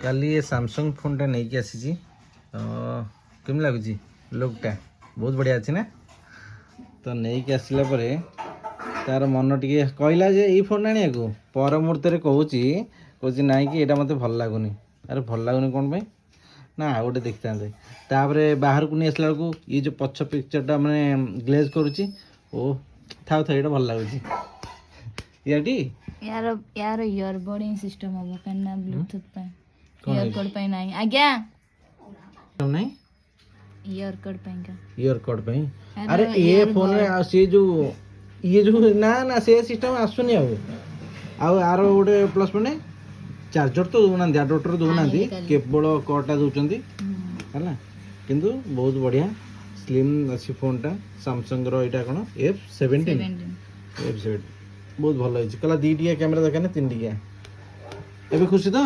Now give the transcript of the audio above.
काली ये सैमसंग फोनटा नहीं कि आसी केम लगुच लुकटा बहुत बढ़िया अच्छी ना तो नहीं कि आसला पर तार मन टी कहला जे ये फोन आने को पर मुहूर्त कहूँ कौच ना कि यहाँ मत भल लगुनि अरे भल लगुनि कौन पाई ना आ गए देखी था तापर बाहर को नहीं आसला बेलू ये जो पछ पिक्चरटा मैंने ग्लेज करुच्ची ओ था था ये भल लगुच याटी यार यार इयरबड सिस्टम हम कहीं ब्लूटूथ पे इयरकॉर्ड पे नहीं आज्ञा नहीं इयरकॉर्ड पे का इयरकॉर्ड पे अरे ये फोन में से जो ये जो ना ना से सिस्टम आसुनी आर गोटे प्लस मैंने चार्जर तो दूना अडाप्टर दूना केवल कॉर्डटा दूसरी है किंतु बहुत बढ़िया स्लिम अच्छी फोनटा सैमसंग रा कौन F17 F17 बहुत भल है कला 2 टिया कैमेरा दरकार ना 3 टिया ए खुशी तो